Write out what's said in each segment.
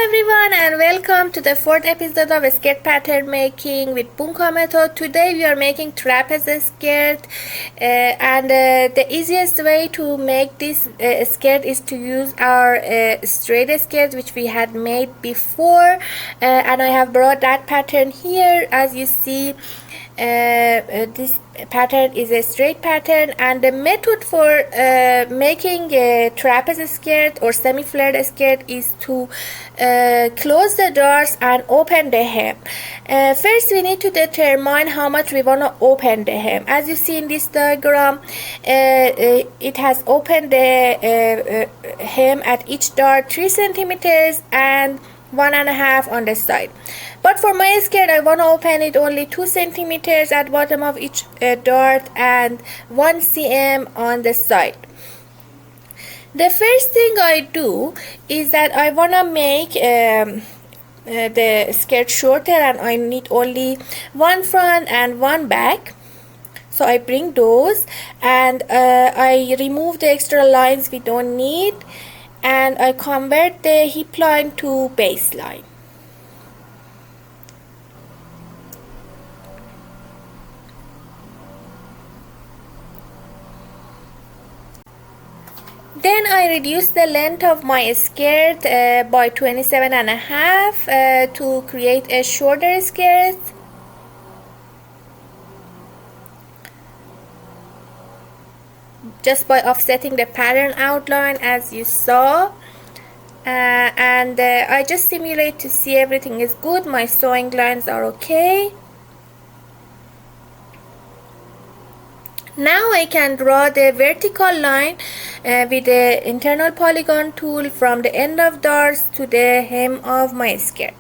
everyone, and welcome to the fourth episode of skirt pattern making with Bunka Method. Today we are making trapeze skirt, and the easiest way to make this skirt is to use our straight skirt which we had made before, and I have brought that pattern here. As you see, this pattern is a straight pattern, and the method for making a trapeze skirt or semi-flared skirt is to close the doors and open the hem. First we need to determine how much we want to open the hem. As you see in this diagram, it has opened the hem at each dart 3 centimeters and 1.5 on the side. But for my skirt, I want to open it only 2 centimeters at bottom of each dart and 1 cm on the side. The first thing I do is that I want to make the skirt shorter, and I need only one front and one back. So I bring those and I remove the extra lines we don't need, and I convert the hip line to baseline. Then I reduce the length of my skirt by 27.5 to create a shorter skirt. Just by offsetting the pattern outline, as you saw. And I just simulate to see everything is good. My sewing lines are okay. Now I can draw the vertical line with the internal polygon tool from the end of darts to the hem of my skirt.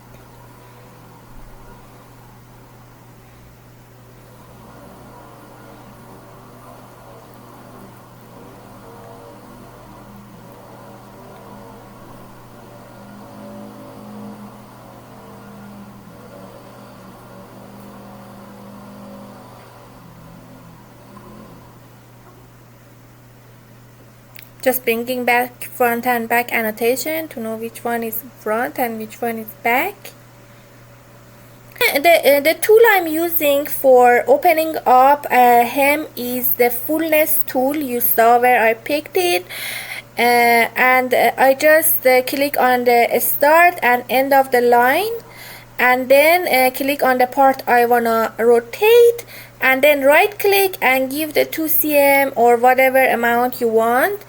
Just bringing back front and back annotation to know which one is front and which one is back. The tool I'm using for opening up a hem is the fullness tool. You saw where I picked it, and I just click on the start and end of the line, and then click on the part I wanna rotate, and then right click and give the 2 cm or whatever amount you want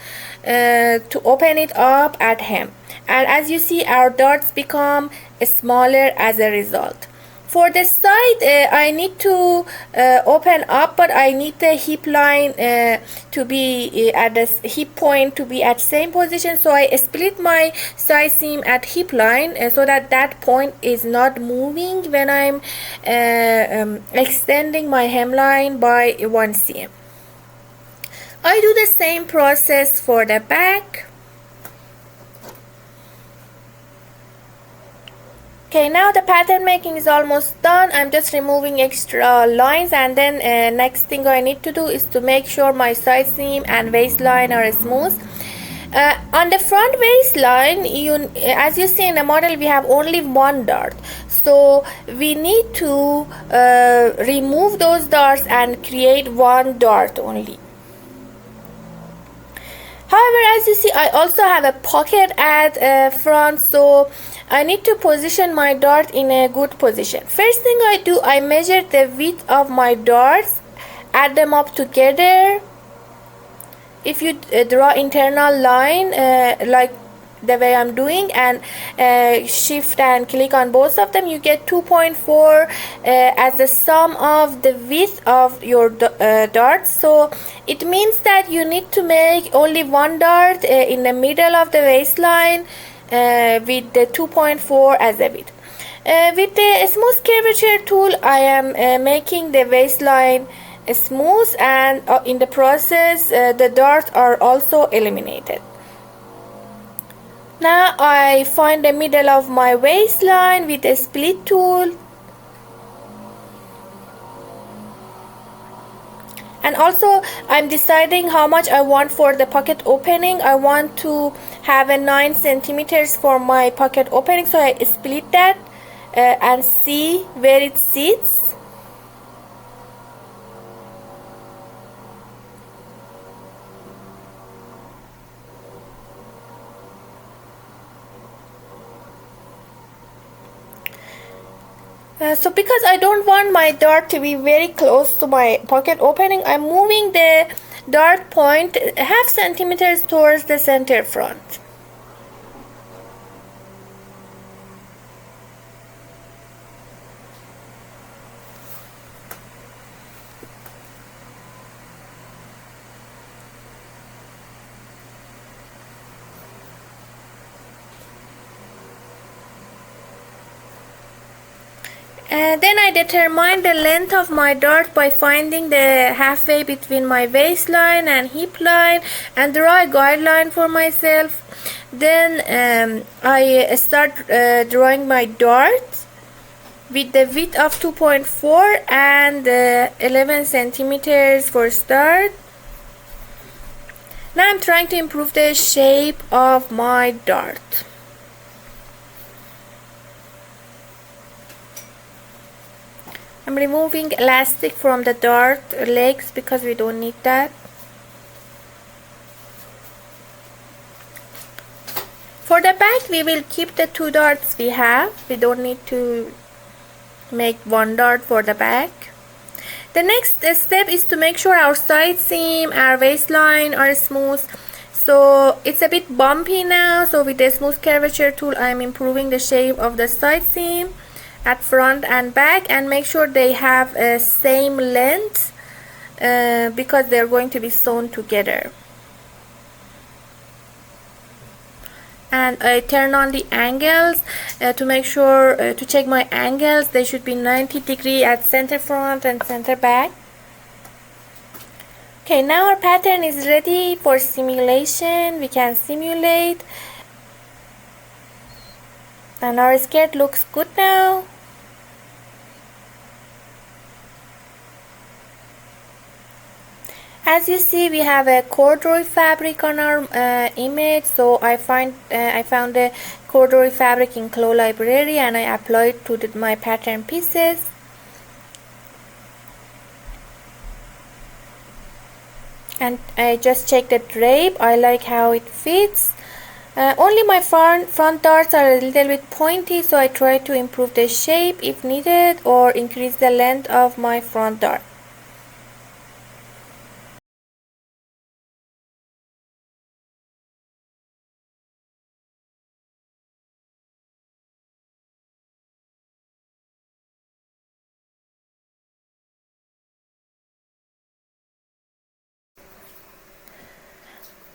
to open it up at hem. And as you see, our darts become smaller as a result. For the side, I need to open up, but I need the hip line to be at the hip point to be at same position. So I split my side seam at hip line so that that point is not moving when I'm extending my hemline by 1 cm. I do the same process for the back. Okay, now the pattern making is almost done. I'm just removing extra lines, and then next thing I need to do is to make sure my side seam and waistline are smooth. On the front waistline, as you see in the model, we have only one dart. So we need to remove those darts and create one dart only. However, as you see, I also have a pocket at front, so I need to position my dart in a good position. First thing I do, I measure the width of my darts, add them up together. If you draw internal line like the way I'm doing, and shift and click on both of them, you get 2.4 as the sum of the width of your darts. So it means that you need to make only one dart in the middle of the waistline with the 2.4 as a width. With the smooth curvature tool, I am making the waistline smooth, and in the process the darts are also eliminated. Now I find the middle of my waistline with a split tool, And also I'm deciding how much I want for the pocket opening. I want to have a 9 centimeters for my pocket opening, so I split that and see where it sits. So because I don't want my dart to be very close to my pocket opening, I'm moving the dart point half centimeters towards the center front. Then I determine the length of my dart by finding the halfway between my waistline and hip line and draw a guideline for myself. Then I start drawing my dart with the width of 2.4 and 11 centimeters for start. Now I'm trying to improve the shape of my dart. I'm removing elastic from the dart legs because we don't need that. For the back, we will keep the 2 darts we have. We don't need to make 1 dart for the back. The next step is to make sure our side seam, our waistline are smooth. So it's a bit bumpy now, so with the smooth curvature tool I'm improving the shape of the side seam at front and back, and make sure they have a same length because they're going to be sewn together. And I turn on the angles to make sure to check my angles. They should be 90 degrees at center front and center back. Okay, now our pattern is ready for simulation. We can simulate, and our skirt looks good now. As you see, we have a corduroy fabric on our image, so I found the corduroy fabric in Clo Library and I applied to my pattern pieces. And I just checked the drape. I like how it fits. Only my front darts are a little bit pointy, so I try to improve the shape if needed or increase the length of my front dart.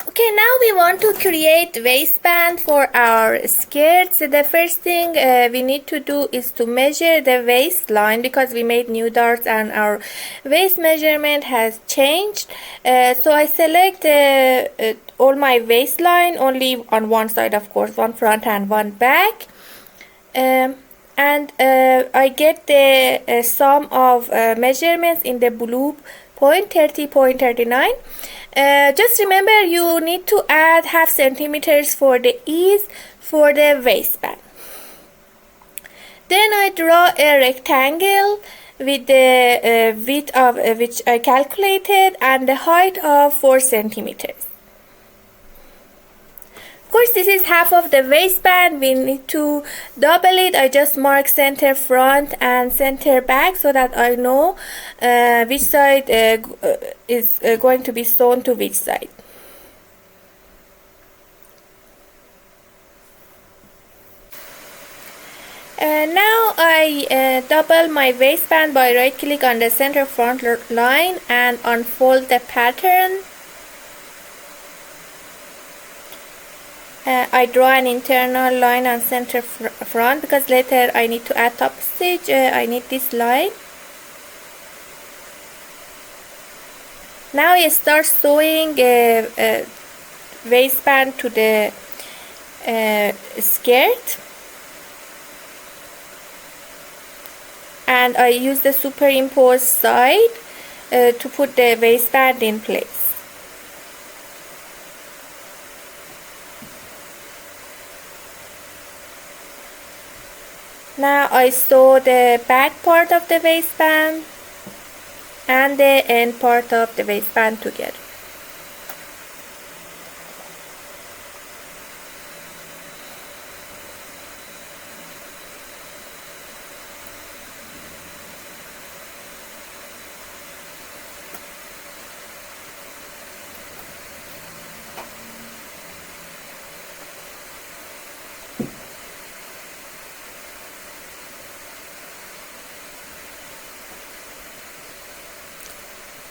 Okay, now we want to create waistband for our skirts. The first thing we need to do is to measure the waistline because we made new darts and our waist measurement has changed. So I select all my waistline, only on one side, of course, one front and one back. And I get the sum of measurements in the blue point, 30.39. Just remember you need to add half centimeters for the ease for the waistband. Then I draw a rectangle with the width of which I calculated and the height of 4 centimeters. Of course, this is half of the waistband. We need to double it. I just mark center front and center back so that I know which side is going to be sewn to which side. Now I double my waistband by right click on the center front line and unfold the pattern. I draw an internal line on center front because later I need to add top stitch. I need this line. Now I start sewing waistband to the skirt, and I use the superimposed side to put the waistband in place. Now I sew the back part of the waistband and the end part of the waistband together.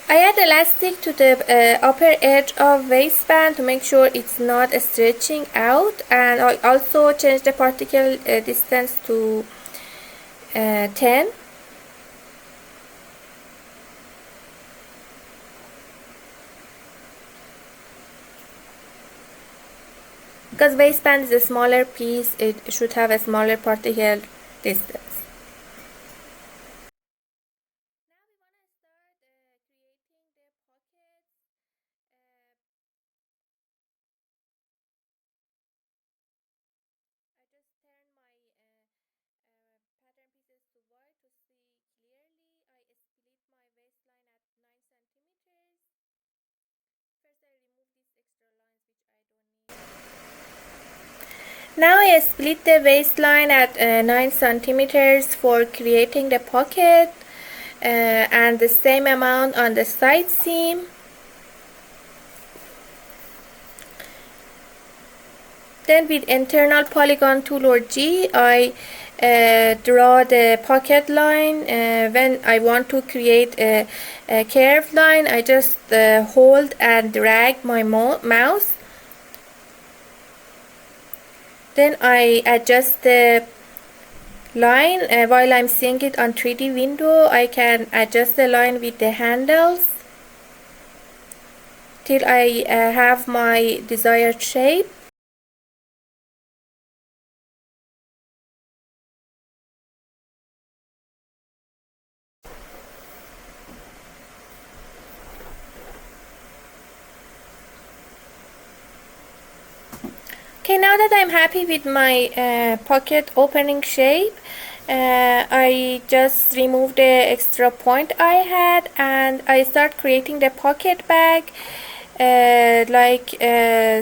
I add elastic to the upper edge of waistband to make sure it's not stretching out, and I also change the particle distance to 10. Because waistband is a smaller piece, it should have a smaller particle distance. Now I split the waistline at 9 centimeters for creating the pocket, and the same amount on the side seam. Then with internal polygon tool or G, I draw the pocket line. When I want to create a curved line, I just hold and drag my mouse. Then I adjust the line. While I'm seeing it on 3D window, I can adjust the line with the handles till I have my desired shape. Okay, now that I'm happy with my pocket opening shape, I just remove the extra point I had, and I start creating the pocket bag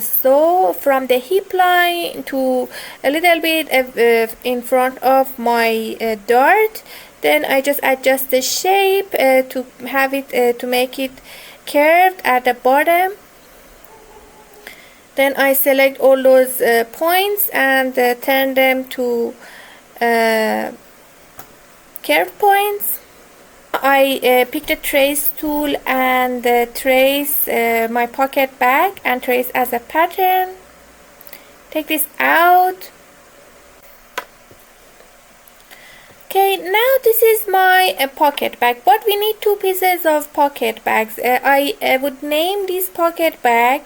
so, from the hip line to a little bit in front of my dart. Then I just adjust the shape to have it to make it curved at the bottom. Then I select all those points and turn them to curve points. I pick the trace tool and trace my pocket bag and trace as a pattern. Take this out. Okay, now this is my pocket bag, but we need two pieces of pocket bags. I would name this pocket bag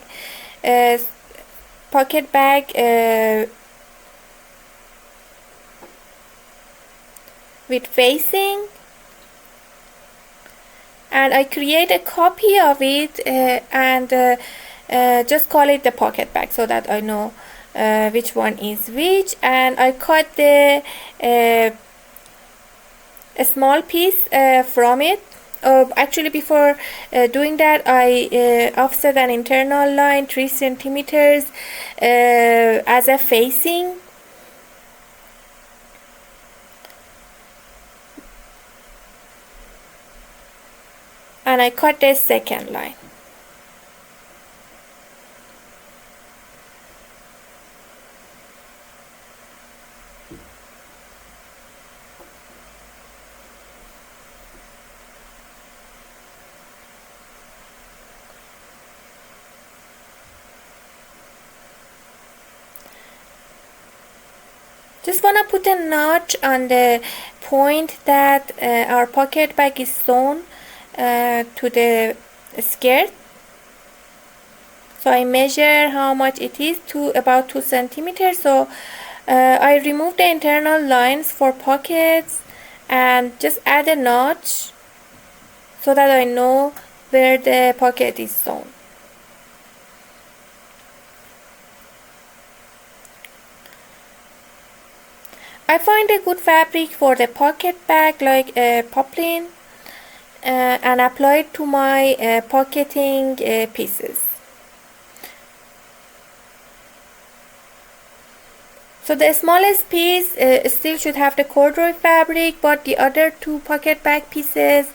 with facing, and I create a copy of it and just call it the pocket bag so that I know which one is which. And I cut the a small piece from it. Actually, before doing that, I offset an internal line 3 centimeters as a facing. And I cut the second line. Just want to put a notch on the point that our pocket bag is sewn to the skirt. So I measure how much it is, to about 2 centimeters. So I remove the internal lines for pockets and just add a notch so that I know where the pocket is sewn. I find a good fabric for the pocket bag like poplin and apply it to my pocketing pieces. So the smallest piece still should have the corduroy fabric, but the other two pocket bag pieces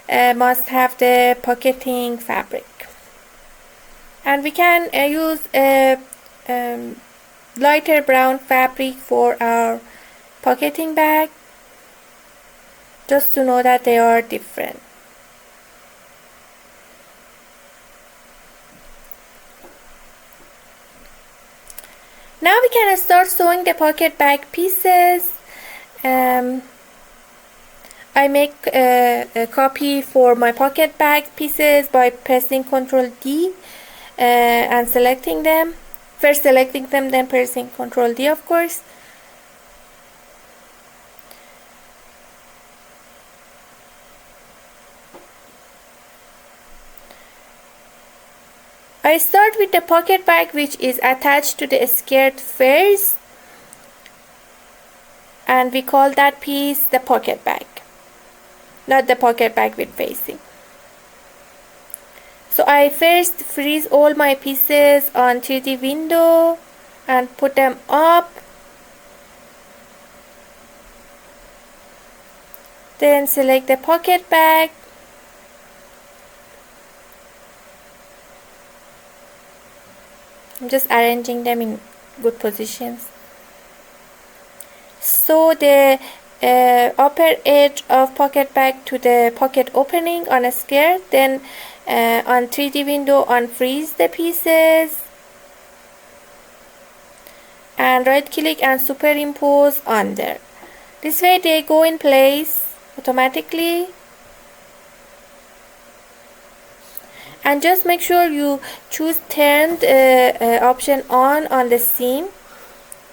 must have the pocketing fabric. And we can use a lighter brown fabric for our pocketing bag, just to know that they are different. Now we can start sewing the pocket bag pieces. I make a copy for my pocket bag pieces by pressing Ctrl D and selecting them. First selecting them, then pressing Ctrl D, of course. I start with the pocket bag which is attached to the skirt first, and we call that piece the pocket bag, not the pocket bag with facing. So I first freeze all my pieces on 3D window and put them up, then select the pocket bag, I'm just arranging them in good positions. Sew the upper edge of pocket bag to the pocket opening on a skirt, then on 3D window unfreeze the pieces and right click and superimpose under. This way they go in place automatically. And just make sure you choose turned option on the seam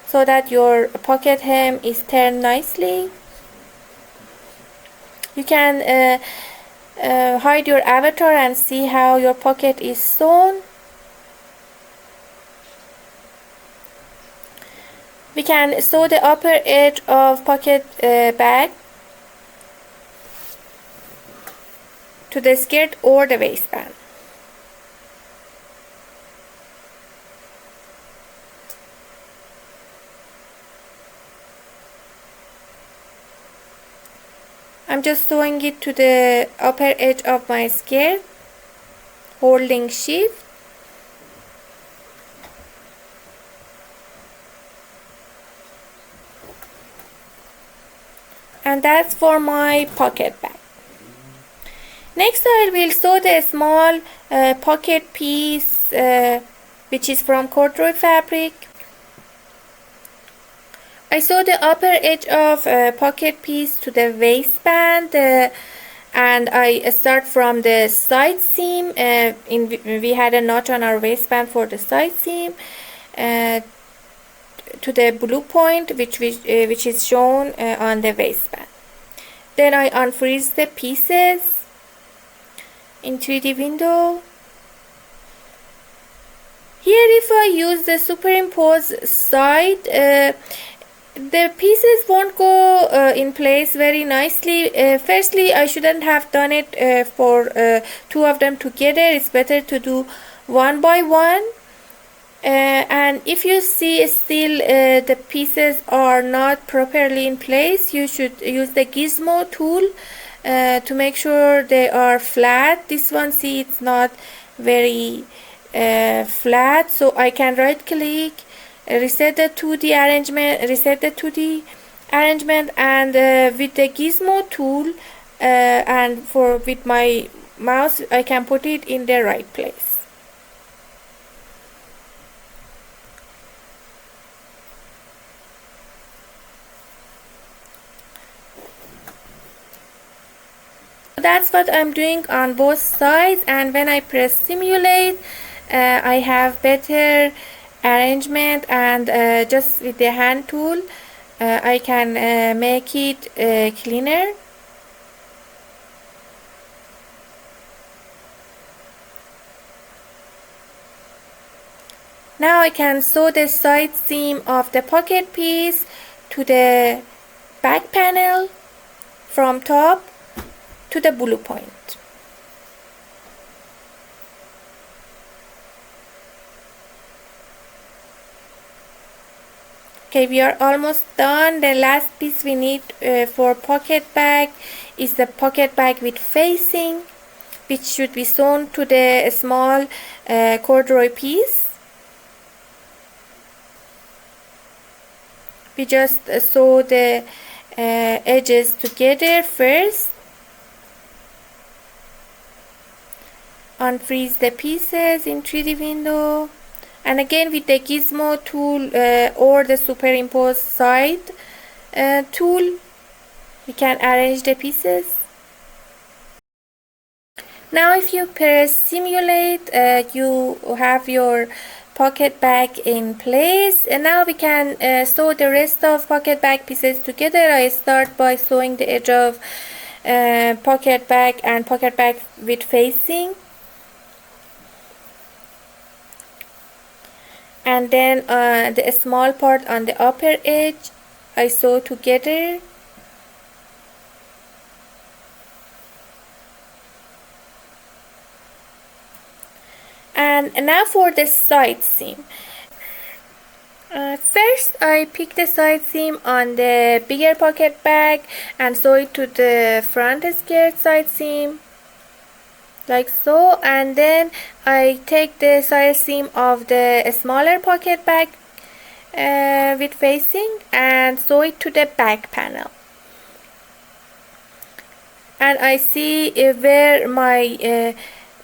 so that your pocket hem is turned nicely. You can hide your avatar and see how your pocket is sewn. We can sew the upper edge of pocket bag to the skirt or the waistband. I'm just sewing it to the upper edge of my skirt, holding shift. And that's for my pocket bag. Next I will sew the small pocket piece which is from corduroy fabric. I sew the upper edge of pocket piece to the waistband and I start from the side seam. We had a notch on our waistband for the side seam to the blue point which is shown on the waistband. Then I unfreeze the pieces in 3D window. Here if I use the superimpose side, the pieces won't go in place very nicely. Firstly, I shouldn't have done it for two of them together. It's better to do one by one. And if you see still the pieces are not properly in place, you should use the gizmo tool to make sure they are flat. This one, see, it's not very flat, so I can right click, reset the 2D arrangement, and with the gizmo tool and with my mouse I can put it in the right place. That's what I'm doing on both sides, and when I press simulate I have better arrangement, and just with the hand tool I can make it cleaner. Now I can sew the side seam of the pocket piece to the back panel from top to the blue point. Okay, we are almost done. The last piece we need for pocket bag is the pocket bag with facing, which should be sewn to the small corduroy piece. We just sew the edges together first. Unfreeze the pieces in 3D window. And again with the gizmo tool or the superimpose side tool, we can arrange the pieces. Now if you press simulate, you have your pocket bag in place, and now we can sew the rest of pocket bag pieces together. I start by sewing the edge of pocket bag and pocket bag with facing, and then the small part on the upper edge I sew together. And now for the side seam. First I pick the side seam on the bigger pocket bag and sew it to the front skirt side seam, like so, and then I take the side seam of the smaller pocket bag with facing and sew it to the back panel. And I see where my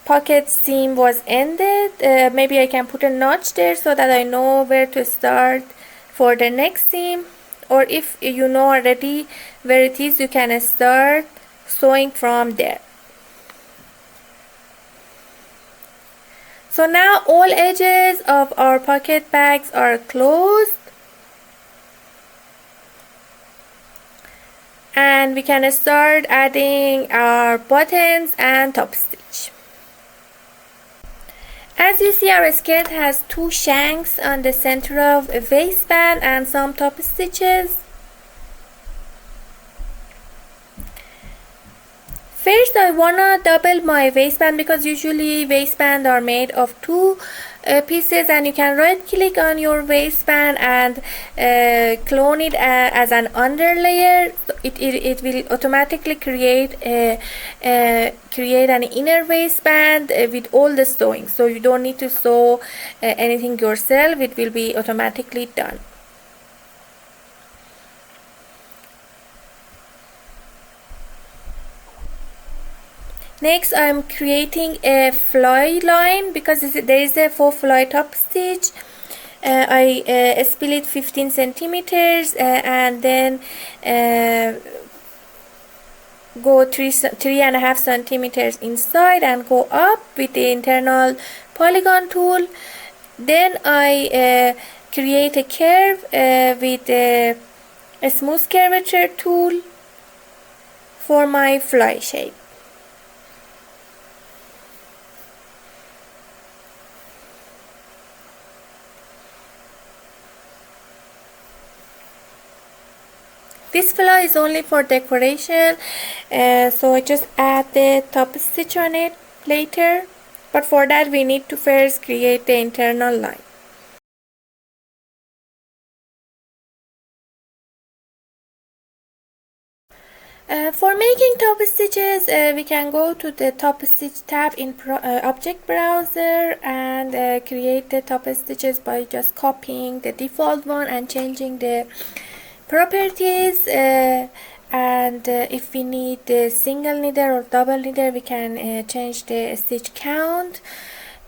pocket seam was ended. Maybe I can put a notch there so that I know where to start for the next seam, or if you know already where it is, you can start sewing from there. So now all edges of our pocket bags are closed, and we can start adding our buttons and top stitch. As you see, our skirt has 2 shanks on the center of a waistband and some top stitches. First I wanna double my waistband, because usually waistbands are made of 2 pieces, and you can right click on your waistband and clone it as an underlayer. It will automatically create an inner waistband with all the sewing, so you don't need to sew anything yourself. It will be automatically done. Next I'm creating a fly line, because there is a 4 fly top stitch. I split 15 centimeters and then go 3.5 centimeters inside and go up with the internal polygon tool. Then I create a curve with a smooth curvature tool for my fly shape. This fly is only for decoration, so I just add the top stitch on it later, but for that we need to first create the internal line. For making top stitches, we can go to the top stitch tab in object browser and create the top stitches by just copying the default one and changing the properties, and if we need the single needle or double needle, we can change the stitch count.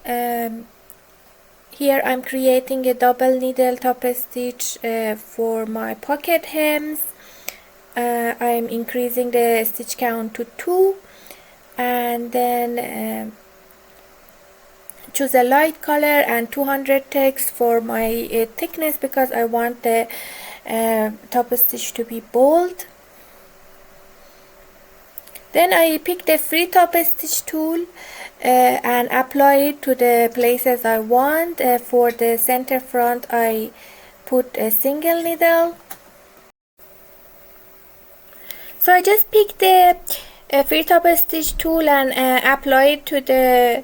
Here I'm creating a double needle top stitch for my pocket hems. I'm increasing the stitch count to 2, and then choose a light color and 200 text for my thickness, because I want the top stitch to be bold. Then I pick the free top stitch tool and apply it to the places I want. For the center front I put a single needle. So I just picked the free top stitch tool and apply it to the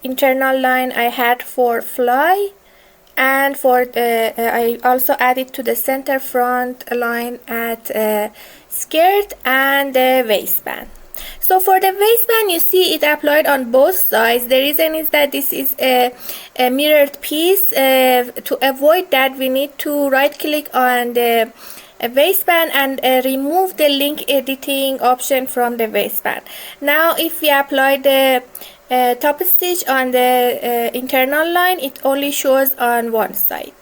internal line I had for fly, and for the I also added to the center front line at skirt and the waistband. So for the waistband, you see it applied on both sides. The reason is that this is a mirrored piece. To avoid that, we need to right click on the waistband and remove the link editing option from the waistband. Now if we apply the top stitch on the internal line, it only shows on one side.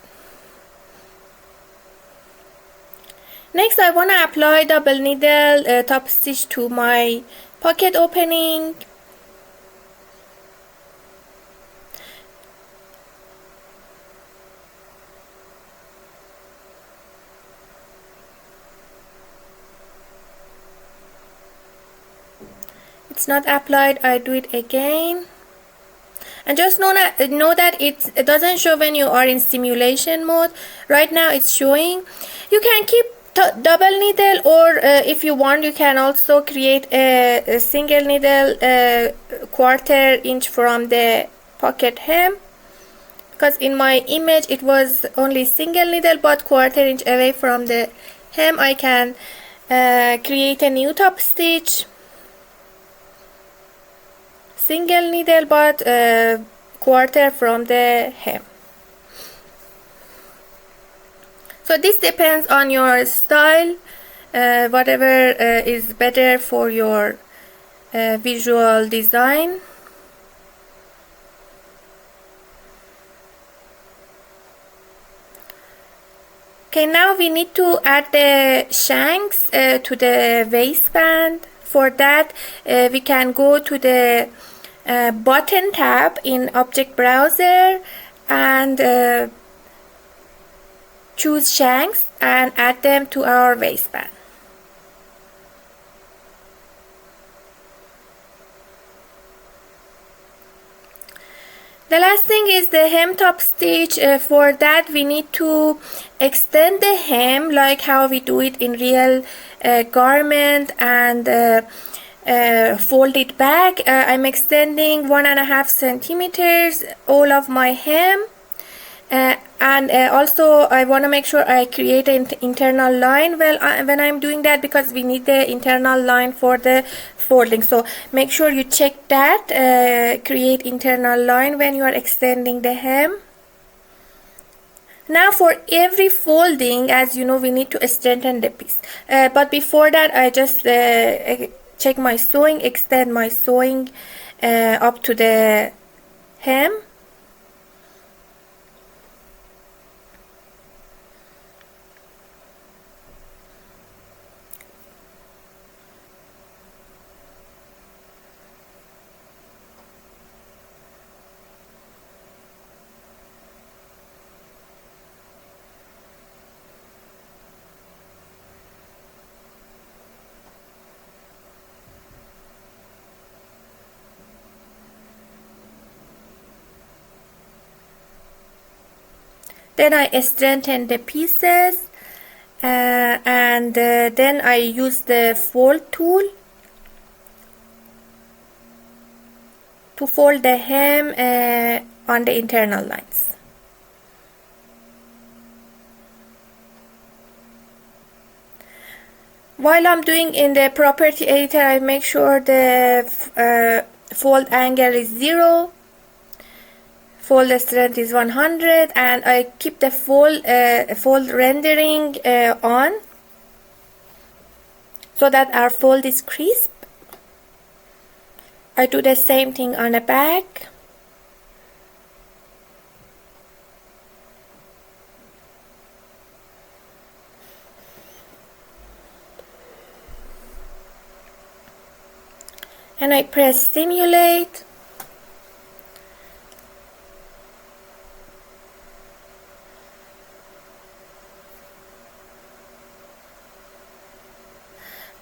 Next, I want to apply double needle top stitch to my pocket opening. It's not applied, I do it again. And just know that it doesn't show when you are in simulation mode. Right now it's showing. You can keep double needle, or if you want, you can also create a single needle 1/4 inch from the pocket hem, because in my image it was only single needle, but 1/4 inch away from the hem I can create a new top stitch, single needle, but 1/4 from the hem. So this depends on your style, whatever is better for your visual design. Okay, now we need to add the shanks to the waistband. For that, we can go to the button tab in object browser and choose shanks and add them to our waistband. The last thing is the hem top stitch. For that we need to extend the hem like how we do it in real garment and fold it back. I'm extending 1.5 centimeters all of my hem, and also I want to make sure I create an internal line when I'm doing that, because we need the internal line for the folding. So make sure you check that, create internal line when you are extending the hem. Now for every folding, as you know, we need to straighten the piece, but before that I just check my sewing, extend my sewing up to the hem. Then I straighten the pieces, and then I use the fold tool to fold the hem on the internal lines. While I'm doing in the property editor, I make sure the fold angle is 0. Fold strength is 100, and I keep the fold rendering on so that our fold is crisp. I do the same thing on the back. And I press simulate.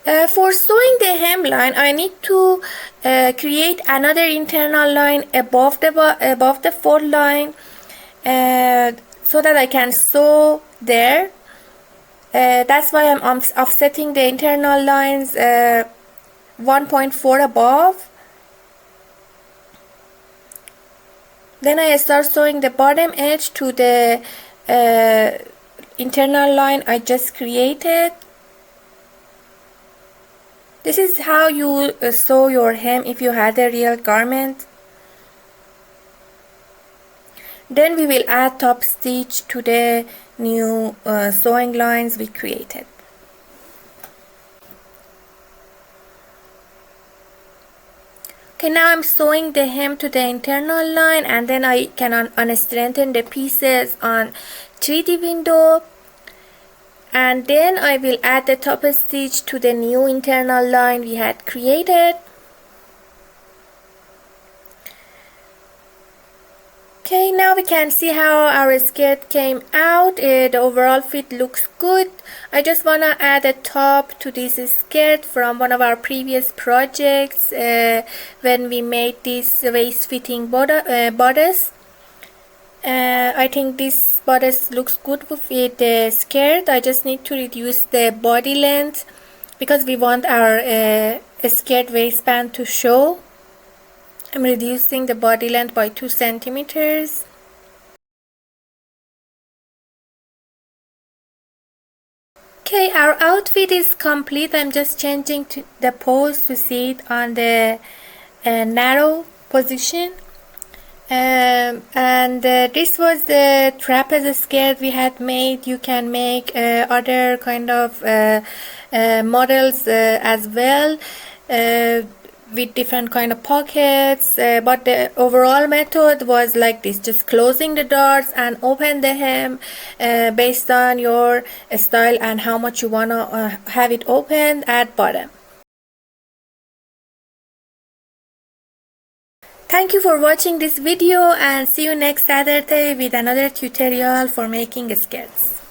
For sewing the hemline, I need to create another internal line above the fold line, so that I can sew there. That's why I'm offsetting the internal lines 1.4 above. Then I start sewing the bottom edge to the internal line I just created. This is how you sew your hem if you had a real garment. Then we will add top stitch to the new sewing lines we created. Okay, now I'm sewing the hem to the internal line, and then I can unstraighten the pieces on 3D window, and then I will add the top stitch to the new internal line we had created. Okay, now we can see how our skirt came out. The overall fit looks good. I just wanna add a top to this skirt from one of our previous projects when we made this waist fitting bodice. I think this bodice looks good with the skirt. I just need to reduce the body length because we want our skirt waistband to show. I'm reducing the body length by 2 centimeters. Okay, our outfit is complete. I'm just changing to the pose to see it on the narrow position. This was the trapeze skirt we had made. You can make other kind of models as well, with different kind of pockets, but the overall method was like this: just closing the darts and open the hem based on your style and how much you want to have it open at bottom. Thank you for watching this video, and see you next Saturday with another tutorial for making skirts.